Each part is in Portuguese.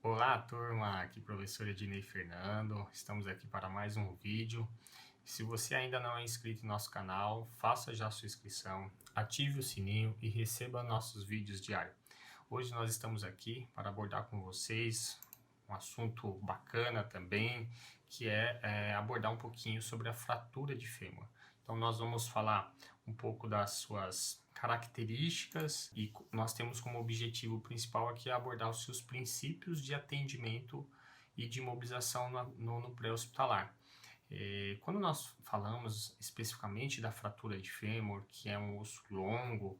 Olá, turma! Aqui professor Ednei Fernando. Estamos aqui para mais um vídeo. Se você ainda não é inscrito em nosso canal, faça já sua inscrição, ative o sininho e receba nossos vídeos diários. Hoje nós estamos aqui para abordar com vocês um assunto bacana também, que é abordar um pouquinho sobre a fratura de fêmur. Então nós vamos falar um pouco das suas características e nós temos como objetivo principal aqui abordar os seus princípios de atendimento e de imobilização no pré-hospitalar. Quando nós falamos especificamente da fratura de fêmur, que é um osso longo,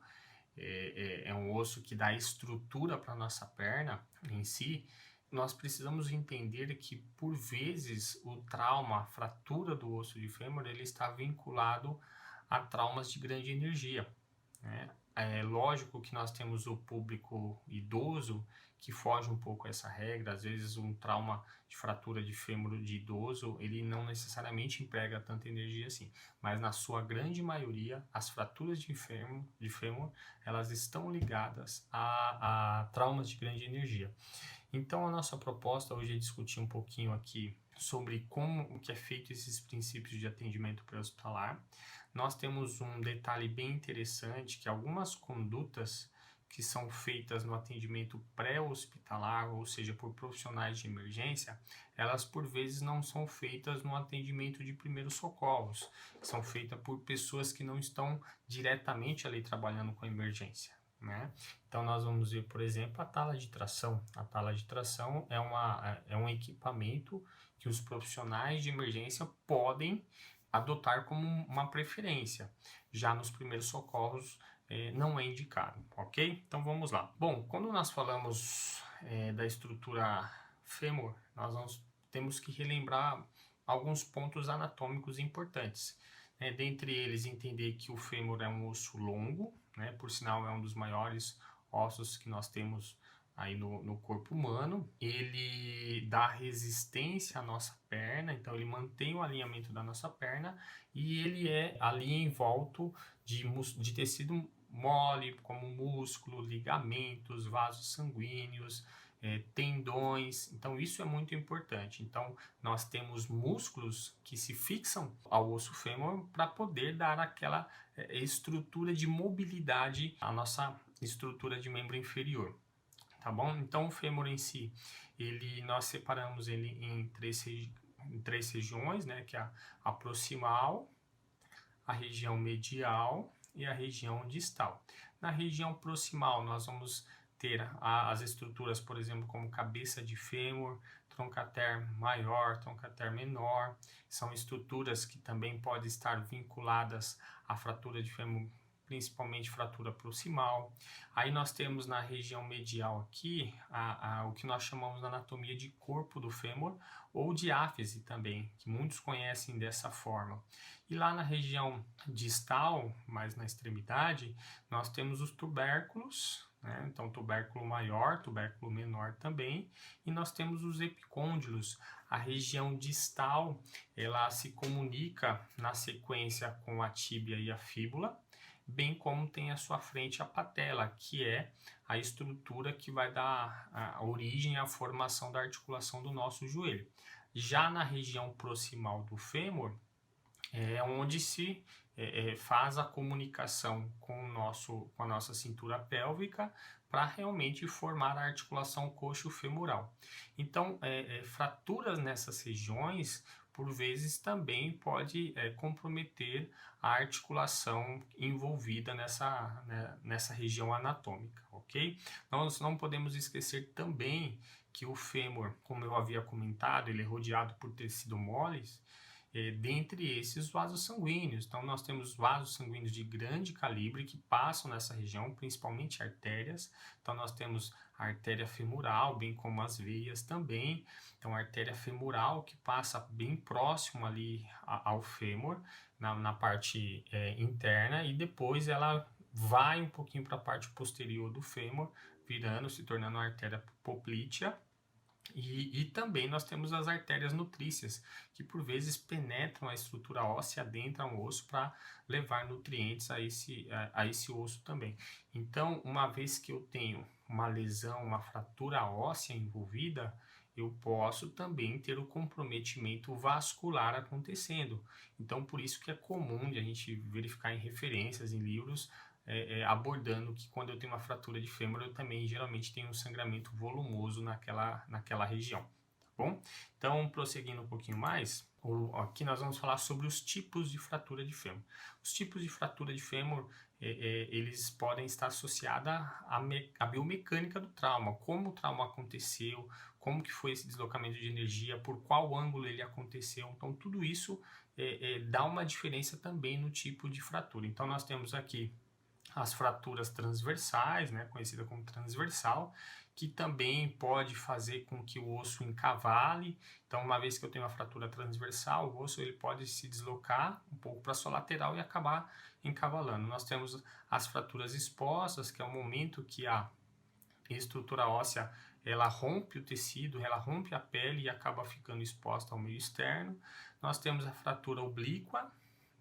é um osso que dá estrutura para a nossa perna em si, nós precisamos entender que, por vezes, o trauma, a fratura do osso de fêmur, ele está vinculado a traumas de grande energia, né? É lógico que nós temos o público idoso que foge um pouco a essa regra. Às vezes um trauma de fratura de fêmur de idoso, ele não necessariamente emprega tanta energia assim, mas na sua grande maioria, as fraturas de fêmur elas estão ligadas a traumas de grande energia. Então a nossa proposta hoje é discutir um pouquinho aqui sobre como que é feito esses princípios de atendimento pré-hospitalar. Nós temos um detalhe bem interessante, que algumas condutas que são feitas no atendimento pré-hospitalar, ou seja, por profissionais de emergência, elas por vezes não são feitas no atendimento de primeiros socorros, são feitas por pessoas que não estão diretamente ali trabalhando com a emergência, né? Então nós vamos ver, por exemplo, a tala de tração. A tala de tração é um equipamento que os profissionais de emergência podem adotar como uma preferência. Já nos primeiros socorros não é indicado, ok? Então vamos lá. Bom, quando nós falamos da estrutura fêmur, temos que relembrar alguns pontos anatômicos importantes. Dentre eles, entender que o fêmur é um osso longo, né? Por sinal é um dos maiores ossos que nós temos aí no corpo humano. Ele dá resistência à nossa perna, então ele mantém o alinhamento da nossa perna e ele é ali envolto de tecido mole, como músculo, ligamentos, vasos sanguíneos, tendões. Então isso é muito importante. Então nós temos músculos que se fixam ao osso fêmur para poder dar aquela estrutura de mobilidade à nossa estrutura de membro inferior. Tá bom? Então o fêmur em si, nós separamos ele em três regiões, né? Que é a proximal, a região medial e a região distal. Na região proximal nós vamos ter as estruturas, por exemplo, como cabeça de fêmur, trochanter maior, trochanter menor. São estruturas que também podem estar vinculadas à fratura de fêmur, principalmente fratura proximal. Aí nós temos na região medial aqui o que nós chamamos na anatomia de corpo do fêmur ou diáfise também, que muitos conhecem dessa forma. E lá na região distal, mais na extremidade, nós temos os tubérculos, né? Então tubérculo maior, tubérculo menor também, e nós temos os epicôndilos. A região distal, ela se comunica na sequência com a tíbia e a fíbula, bem como tem a sua frente a patela, que é a estrutura que vai dar a origem à formação da articulação do nosso joelho. Já na região proximal do fêmur, é onde se faz a comunicação com a nossa cintura pélvica para realmente formar a articulação coxo-femoral. Então, fraturas nessas regiões, por vezes, também pode comprometer a articulação envolvida nessa região anatômica, ok? Nós não podemos esquecer também que o fêmur, como eu havia comentado, ele é rodeado por tecido moles, dentre esses vasos sanguíneos. Então nós temos vasos sanguíneos de grande calibre que passam nessa região, principalmente artérias. Então nós temos a artéria femoral, bem como as veias também. Então a artéria femoral que passa bem próximo ali ao fêmur, na parte interna, e depois ela vai um pouquinho para a parte posterior do fêmur, se tornando a artéria poplítea. E também nós temos as artérias nutrícias, que por vezes penetram a estrutura óssea, adentram o osso para levar nutrientes a esse osso também. Então, uma vez que eu tenho uma lesão, uma fratura óssea envolvida, eu posso também ter o comprometimento vascular acontecendo. Então, por isso que é comum de a gente verificar em referências, em livros, abordando que quando eu tenho uma fratura de fêmur, eu também geralmente tenho um sangramento volumoso naquela região, tá bom? Então, prosseguindo um pouquinho mais, aqui nós vamos falar sobre os tipos de fratura de fêmur. Os tipos de fratura de fêmur, eles podem estar associados à biomecânica do trauma, como o trauma aconteceu, como que foi esse deslocamento de energia, por qual ângulo ele aconteceu. Então, tudo isso dá uma diferença também no tipo de fratura. Então, nós temos aqui as fraturas transversais, né, conhecida como transversal, que também pode fazer com que o osso encavale. Então, uma vez que eu tenho uma fratura transversal, o osso ele pode se deslocar um pouco para a sua lateral e acabar encavalando. Nós temos as fraturas expostas, que é o momento que a estrutura óssea ela rompe o tecido, ela rompe a pele e acaba ficando exposta ao meio externo. Nós temos a fratura oblíqua,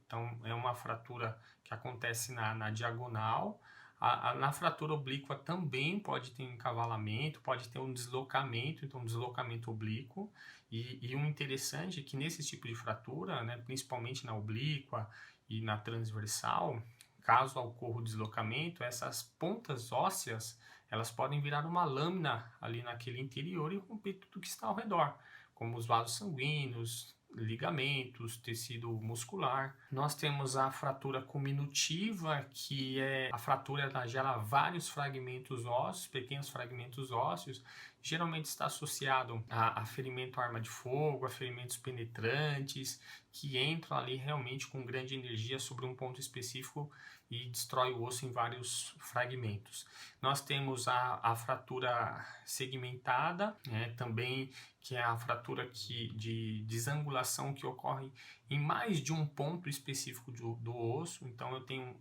então é uma fratura que acontece na diagonal. Na fratura oblíqua também pode ter um encavalamento, pode ter um deslocamento, então um deslocamento oblíquo. E o interessante é que nesse tipo de fratura, né, principalmente na oblíqua e na transversal, caso ocorra o deslocamento, essas pontas ósseas elas podem virar uma lâmina ali naquele interior e romper tudo que está ao redor, como os vasos sanguíneos, ligamentos, tecido muscular. Nós temos a fratura cominutiva, que é a fratura, ela gera vários fragmentos ósseos, pequenos fragmentos ósseos, geralmente está associado a ferimento à arma de fogo, a ferimentos penetrantes, que entram ali realmente com grande energia sobre um ponto específico e destrói o osso em vários fragmentos. Nós temos a fratura segmentada, né, também, que é a fratura de desangulação que ocorre em mais de um ponto específico do osso. Então, eu tenho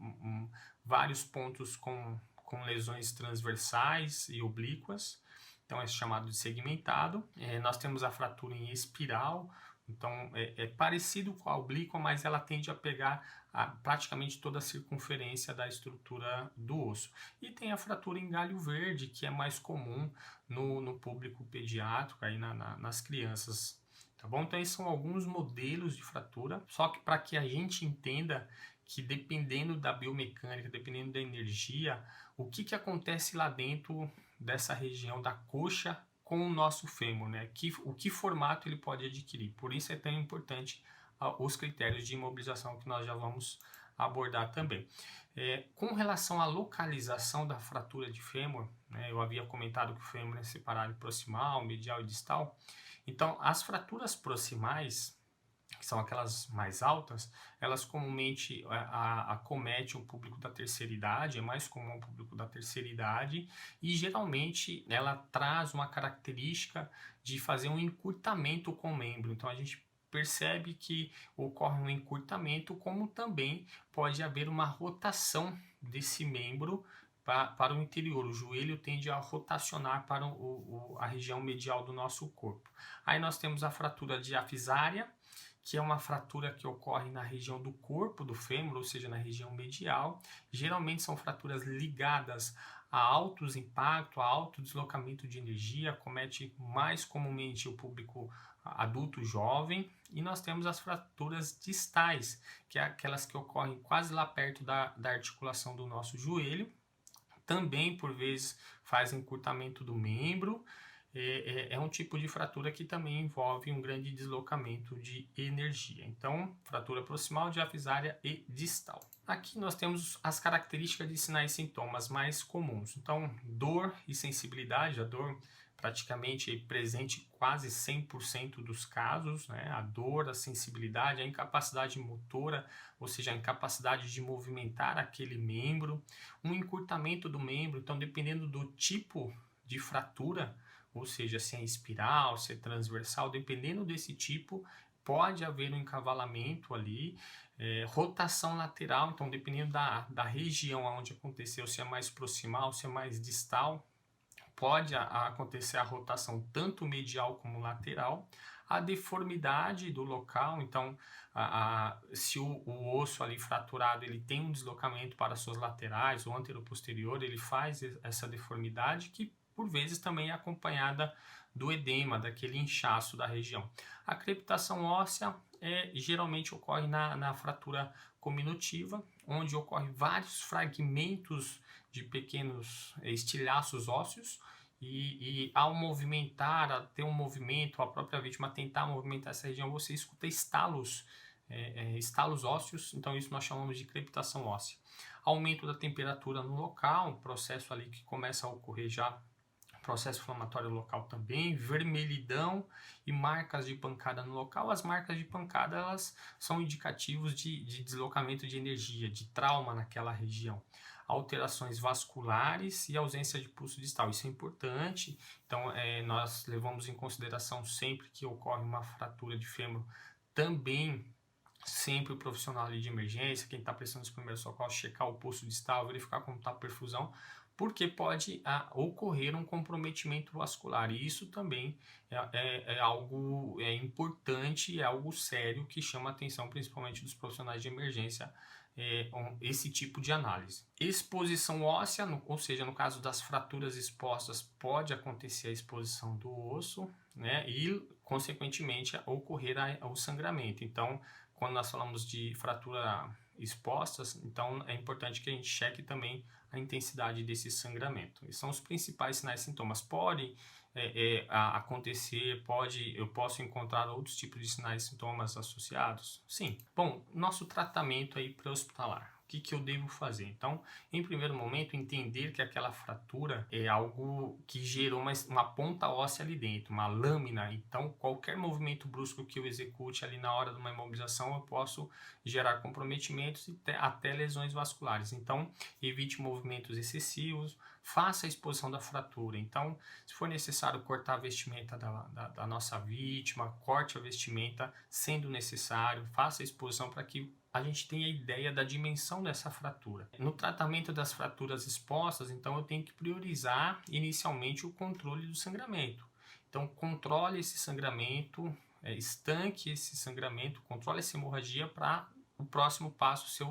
vários pontos com lesões transversais e oblíquas. Então, é chamado de segmentado. Nós temos a fratura em espiral. Então, é parecido com a oblíqua, mas ela tende a pegar praticamente toda a circunferência da estrutura do osso. E tem a fratura em galho verde, que é mais comum no público pediátrico, aí nas crianças. Tá bom? Então, esses são alguns modelos de fratura, só que para que a gente entenda que dependendo da biomecânica, dependendo da energia, o que acontece lá dentro dessa região da coxa com o nosso fêmur, né? O que formato ele pode adquirir. Por isso é tão importante os critérios de imobilização que nós já vamos abordar também. Com relação à localização da fratura de fêmur, né, eu havia comentado que o fêmur é separado em proximal, medial e distal. Então, as fraturas proximais, que são aquelas mais altas, elas comumente acometem o público da terceira idade, é mais comum o público da terceira idade, e geralmente ela traz uma característica de fazer um encurtamento com o membro. Então a gente percebe que ocorre um encurtamento, como também pode haver uma rotação desse membro para o interior. O joelho tende a rotacionar para a região medial do nosso corpo. Aí nós temos a fratura diafisária, que é uma fratura que ocorre na região do corpo do fêmur, ou seja, na região medial. Geralmente são fraturas ligadas a altos impactos, a alto deslocamento de energia, comete mais comumente o público adulto jovem. E nós temos as fraturas distais, que é aquelas que ocorrem quase lá perto da articulação do nosso joelho. Também, por vezes, faz encurtamento do membro. É um tipo de fratura que também envolve um grande deslocamento de energia. Então, fratura proximal, diafisária e distal. Aqui nós temos as características de sinais e sintomas mais comuns. Então, dor e sensibilidade, a dor praticamente presente quase 100% dos casos, né? A dor, a sensibilidade, a incapacidade motora, ou seja, a incapacidade de movimentar aquele membro, um encurtamento do membro. Então, dependendo do tipo de fratura, ou seja, se é espiral, se é transversal, dependendo desse tipo, pode haver um encavalamento ali, rotação lateral, então dependendo da região onde aconteceu, se é mais proximal, se é mais distal, pode acontecer a rotação tanto medial como lateral, a deformidade do local, então se o osso ali fraturado ele tem um deslocamento para suas laterais ou anteroposterior, ele faz essa deformidade que por vezes também é acompanhada do edema, daquele inchaço da região. A crepitação óssea geralmente ocorre na fratura cominutiva, onde ocorrem vários fragmentos de pequenos estilhaços ósseos, e ao movimentar, a ter um movimento, a própria vítima tentar movimentar essa região, você escuta estalos, estalos ósseos, então isso nós chamamos de crepitação óssea. Aumento da temperatura no local, um processo ali que começa a ocorrer já, processo inflamatório local também, vermelhidão e marcas de pancada no local. As marcas de pancada, elas são indicativos de deslocamento de energia, de trauma naquela região. Alterações vasculares e ausência de pulso distal, isso é importante. Então nós levamos em consideração sempre que ocorre uma fratura de fêmur, também sempre o profissional ali de emergência, quem está prestando os primeiros socorros, checar o pulso distal, verificar como está a perfusão, porque pode ocorrer um comprometimento vascular, e isso também é algo importante, é algo sério que chama a atenção principalmente dos profissionais de emergência, esse tipo de análise. Exposição óssea, ou seja, no caso das fraturas expostas, pode acontecer a exposição do osso, né, e consequentemente ocorrer o sangramento. Então, quando nós falamos de fratura expostas, então é importante que a gente cheque também a intensidade desse sangramento. Esses são os principais sinais e sintomas. Podem acontecer, eu posso encontrar outros tipos de sinais e sintomas associados? Sim. Bom, nosso tratamento aí pré-hospitalar. O que eu devo fazer? Então, em primeiro momento, entender que aquela fratura é algo que gerou uma ponta óssea ali dentro, uma lâmina. Então, qualquer movimento brusco que eu execute ali na hora de uma imobilização, eu posso gerar comprometimentos e até lesões vasculares. Então, evite movimentos excessivos, faça a exposição da fratura. Então, se for necessário cortar a vestimenta da nossa vítima, corte a vestimenta sendo necessário, faça a exposição para que a gente tenha ideia da dimensão dessa fratura. No tratamento das fraturas expostas, então eu tenho que priorizar inicialmente o controle do sangramento. Então, controle esse sangramento, estanque esse sangramento, controle essa hemorragia para o próximo passo ser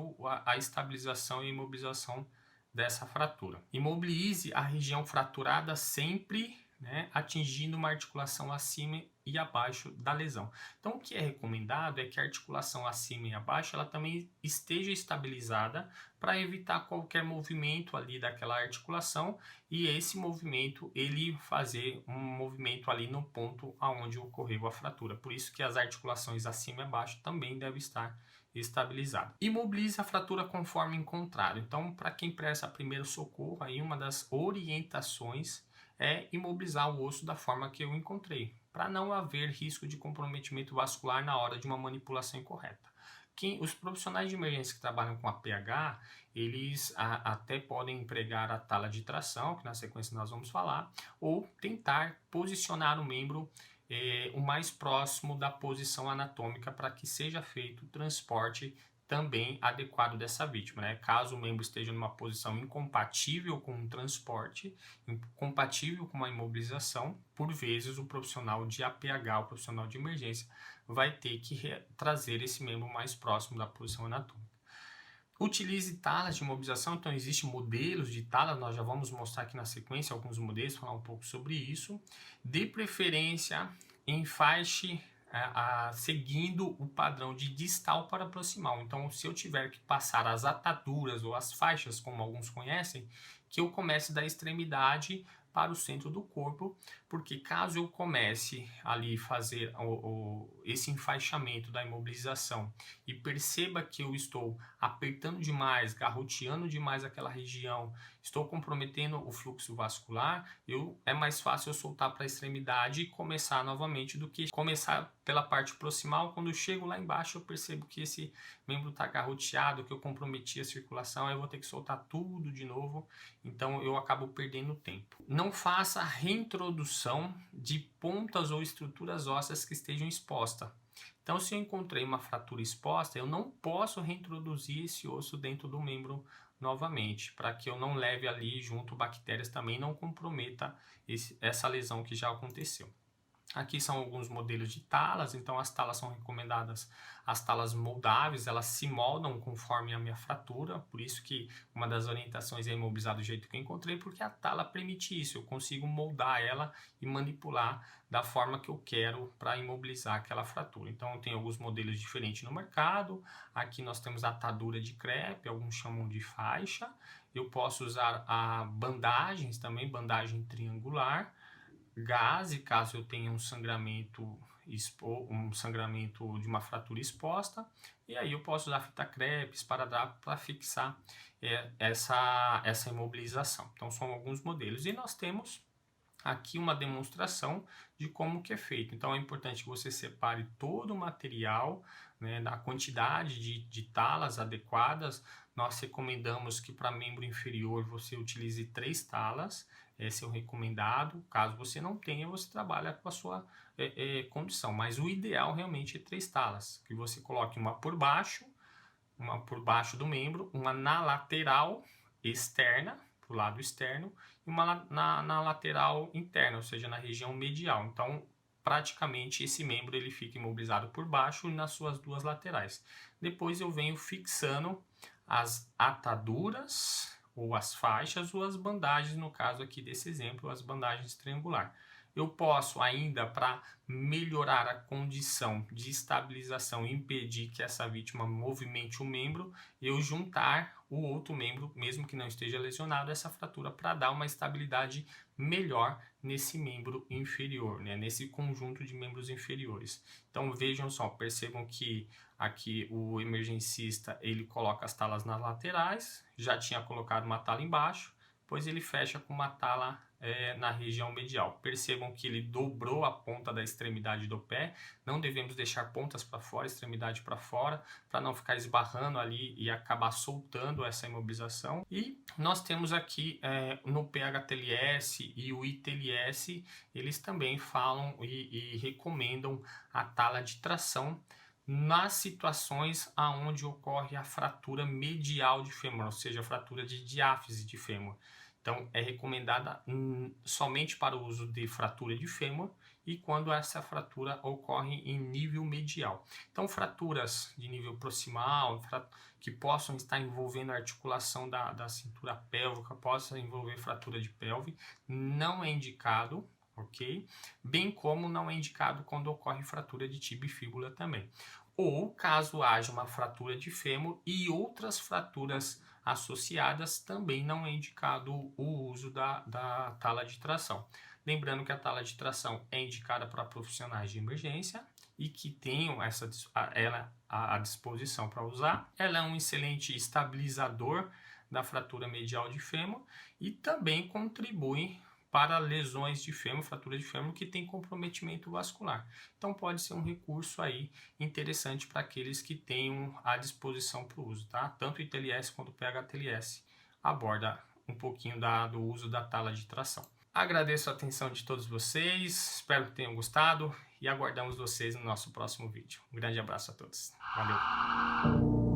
a estabilização e imobilização dessa fratura. Imobilize a região fraturada sempre, né, atingindo uma articulação acima e abaixo da lesão. Então, o que é recomendado é que a articulação acima e abaixo ela também esteja estabilizada para evitar qualquer movimento ali daquela articulação, e esse movimento ele fazer um movimento ali no ponto aonde ocorreu a fratura. Por isso que as articulações acima e abaixo também devem estar estabilizado. Imobilize a fratura conforme encontrado. Então, para quem presta primeiro socorro, aí uma das orientações é imobilizar o osso da forma que eu encontrei, para não haver risco de comprometimento vascular na hora de uma manipulação incorreta. Os profissionais de emergência que trabalham com APH, eles até podem empregar a tala de tração, que na sequência nós vamos falar, ou tentar posicionar o membro o mais próximo da posição anatômica para que seja feito o transporte também adequado dessa vítima, né? Caso o membro esteja numa posição incompatível com um transporte, incompatível com uma imobilização, por vezes o profissional de APH, o profissional de emergência, vai ter que trazer esse membro mais próximo da posição anatômica. Utilize talas de imobilização, então existem modelos de talas, nós já vamos mostrar aqui na sequência alguns modelos, falar um pouco sobre isso. De preferência, enfaixe seguindo o padrão de distal para proximal. Então, se eu tiver que passar as ataduras ou as faixas, como alguns conhecem, que eu comece da extremidade para o centro do corpo, porque caso eu comece ali fazer esse enfaixamento da imobilização e perceba que eu estou apertando demais, garroteando demais aquela região, estou comprometendo o fluxo vascular, é mais fácil eu soltar para a extremidade e começar novamente do que começar pela parte proximal. Quando eu chego lá embaixo eu percebo que esse membro está garroteado, que eu comprometi a circulação, aí eu vou ter que soltar tudo de novo, então eu acabo perdendo tempo. Não faça reintrodução de pontas ou estruturas ósseas que estejam expostas. Então, se eu encontrei uma fratura exposta, eu não posso reintroduzir esse osso dentro do membro novamente, para que eu não leve ali junto bactérias também, não comprometa essa lesão que já aconteceu. Aqui são alguns modelos de talas, então as talas são recomendadas, as talas moldáveis, elas se moldam conforme a minha fratura, por isso que uma das orientações é imobilizar do jeito que eu encontrei, porque a tala permite isso, eu consigo moldar ela e manipular da forma que eu quero para imobilizar aquela fratura. Então tem alguns modelos diferentes no mercado, aqui nós temos a atadura de crepe, alguns chamam de faixa, eu posso usar bandagens também, bandagem triangular, gaze, caso eu tenha um sangramento de uma fratura exposta, e aí eu posso usar fita crepe, esparadrapo para fixar essa imobilização. Então são alguns modelos e nós temos aqui uma demonstração de como que é feito. Então é importante que você separe todo o material, né, da quantidade de talas adequadas. Nós recomendamos que para membro inferior você utilize 3 talas, esse é o recomendado. Caso você não tenha, você trabalha com a sua condição, mas o ideal realmente é 3 talas, que você coloque uma por baixo do membro, uma na lateral externa, para o lado externo, e uma na lateral interna, ou seja, na região medial. Então, praticamente esse membro ele fica imobilizado por baixo e nas suas duas laterais. Depois eu venho fixando as ataduras, ou as faixas, ou as bandagens, no caso aqui desse exemplo, as bandagens triangular. Eu posso ainda, para melhorar a condição de estabilização e impedir que essa vítima movimente o membro, eu juntar o outro membro, mesmo que não esteja lesionado, essa fratura, para dar uma estabilidade melhor nesse membro inferior, né? Nesse conjunto de membros inferiores. Então vejam só, percebam que aqui o emergencista ele coloca as talas nas laterais, já tinha colocado uma tala embaixo, depois ele fecha com uma tala na região medial. Percebam que ele dobrou a ponta da extremidade do pé, não devemos deixar pontas para fora, extremidade para fora, para não ficar esbarrando ali e acabar soltando essa imobilização. E nós temos aqui no PHTLS e o ITLS, eles também falam e recomendam a tala de tração nas situações aonde ocorre a fratura medial de fêmur, ou seja, a fratura de diáfise de fêmur. Então, é recomendada somente para o uso de fratura de fêmur e quando essa fratura ocorre em nível medial. Então, fraturas de nível proximal, que possam estar envolvendo a articulação da cintura pélvica, possam envolver fratura de pelve, não é indicado, ok? Bem como não é indicado quando ocorre fratura de tibia e fíbula também. Ou caso haja uma fratura de fêmur e outras fraturas associadas, também não é indicado o uso da tala de tração. Lembrando que a tala de tração é indicada para profissionais de emergência e que tenham ela à disposição para usar. Ela é um excelente estabilizador da fratura medial de fêmur e também contribui para lesões de fêmur, fratura de fêmur que tem comprometimento vascular. Então pode ser um recurso aí interessante para aqueles que tenham à disposição para o uso, tá? Tanto o ITLS quanto o PHTLS aborda um pouquinho do uso da tala de tração. Agradeço a atenção de todos vocês, espero que tenham gostado e aguardamos vocês no nosso próximo vídeo. Um grande abraço a todos. Valeu!